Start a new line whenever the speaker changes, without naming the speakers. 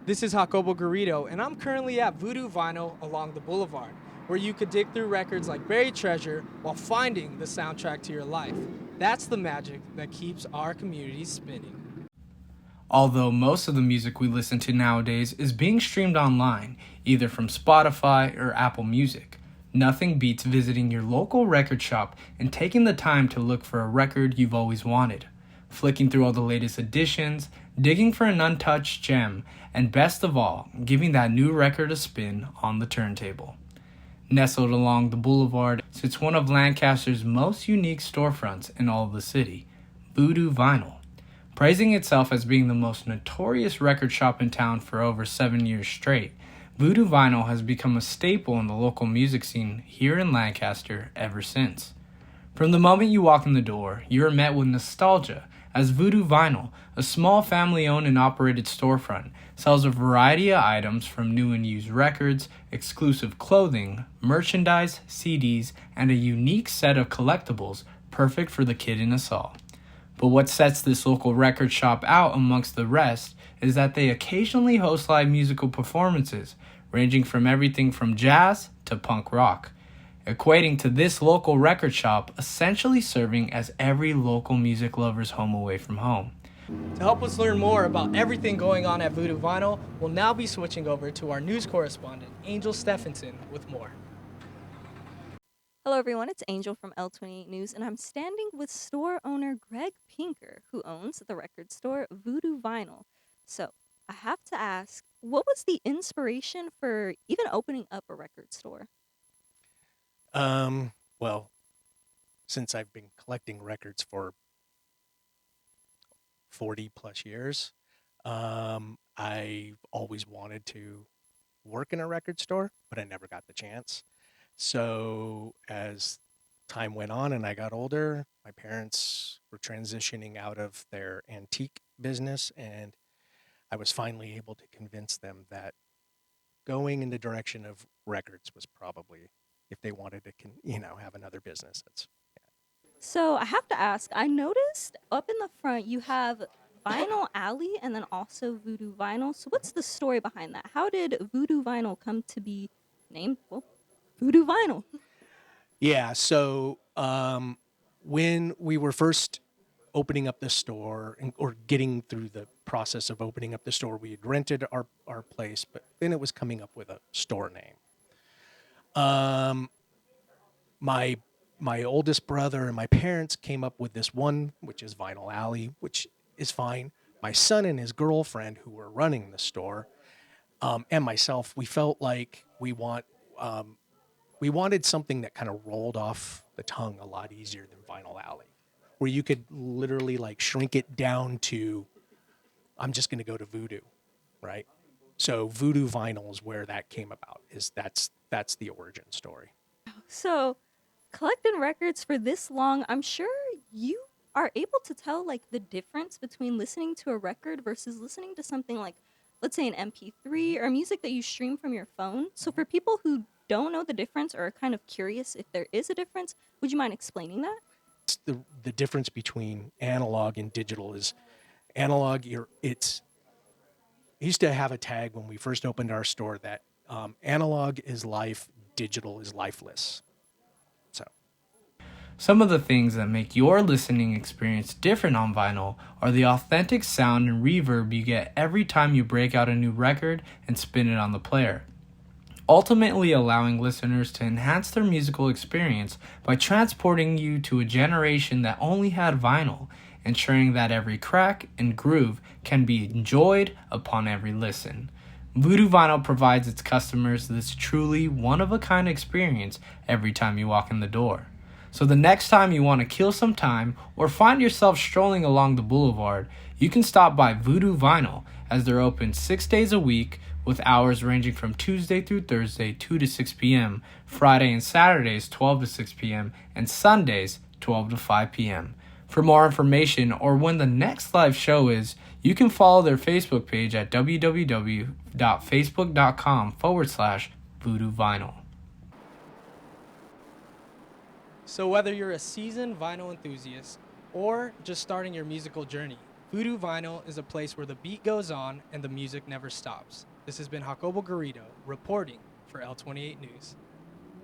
This is Jacobo Garrido, and I'm currently at Voodoo Vinyl along the boulevard, where you could dig through records like buried treasure while finding the soundtrack to your life. That's the magic that keeps our community spinning.
Although most of the music we listen to nowadays is being streamed online, either from Spotify or Apple Music, nothing beats visiting your local record shop and taking the time to look for a record you've always wanted. Flicking through all the latest editions, digging for an untouched gem, and best of all, giving that new record a spin on the turntable. Nestled along the boulevard sits one of Lancaster's most unique storefronts in all of the city, Voodoo Vinyl. Praising itself as being the most notorious record shop in town for over 7 years straight, Voodoo Vinyl has become a staple in the local music scene here in Lancaster ever since. From the moment you walk in the door, you are met with nostalgia as Voodoo Vinyl, a small family-owned and operated storefront, sells a variety of items from new and used records, exclusive clothing, merchandise, CDs, and a unique set of collectibles perfect for the kid in us all. But what sets this local record shop out amongst the rest is that they occasionally host live musical performances, ranging from everything from jazz to punk rock, equating to this local record shop essentially serving as every local music lover's home away from home.
To help us learn more about everything going on at Voodoo Vinyl, we'll now be switching over to our news correspondent, Angel Stephenson, with more.
Hello, everyone. It's Angel from L28 News, and I'm standing with store owner Greg Pinker, who owns the record store Voodoo Vinyl. So, I have to ask, what was the inspiration for even opening up a record store?
Well, since I've been collecting records for 40 plus years, I've always wanted to work in a record store, but I never got the chance. So as time went on and I got older, my parents were transitioning out of their antique business, and I was finally able to convince them that going in the direction of records was probably, if they wanted to, have another business. That's
So, I have to ask, I noticed up in the front you have Vinyl Alley and then also Voodoo Vinyl. So, what's the story behind that? How did Voodoo Vinyl come to be named? Well, Voodoo Vinyl.
yeah. So when we were first opening up the store or getting through the process of opening up the store, we had rented our place, but then it was coming up with a store name. Um, my my oldest brother and my parents came up with this one, which is Vinyl Alley, which is fine. My son and his girlfriend, who were running the store, and myself, we felt like we wanted something that kind of rolled off the tongue a lot easier than Vinyl Alley, where you could literally like shrink it down to, I'm just going to go to Voodoo, right? So Voodoo Vinyl is where that came about. That's the origin story.
So, collecting records for this long, I'm sure you are able to tell like the difference between listening to a record versus listening to something like, let's say, an MP3 or music that you stream from your phone. So, for people who don't know the difference or are kind of curious if there is a difference, would you mind explaining that?
It's the difference between analog and digital is analog. It's I used to have a tag when we first opened our store that analog is life, digital is lifeless. So
Some of the things that make your listening experience different on vinyl are the authentic sound and reverb you get every time you break out a new record and spin it on the player, ultimately allowing listeners to enhance their musical experience by transporting you to a generation that only had vinyl, ensuring that every crack and groove can be enjoyed upon every listen. Voodoo Vinyl provides its customers this truly one-of-a-kind experience every time you walk in the door. So the next time you want to kill some time or find yourself strolling along the boulevard, you can stop by Voodoo Vinyl as they're open 6 days a week with hours ranging from Tuesday through Thursday 2 to 6 p.m., Friday and Saturdays 12 to 6 p.m., and Sundays 12 to 5 p.m. For more information or when the next live show is, you can follow their Facebook page at www.facebook.com/Voodoo Vinyl.
So, whether you're a seasoned vinyl enthusiast or just starting your musical journey, Voodoo Vinyl is a place where the beat goes on and the music never stops. This has been Jacobo Garrido reporting for L28 News.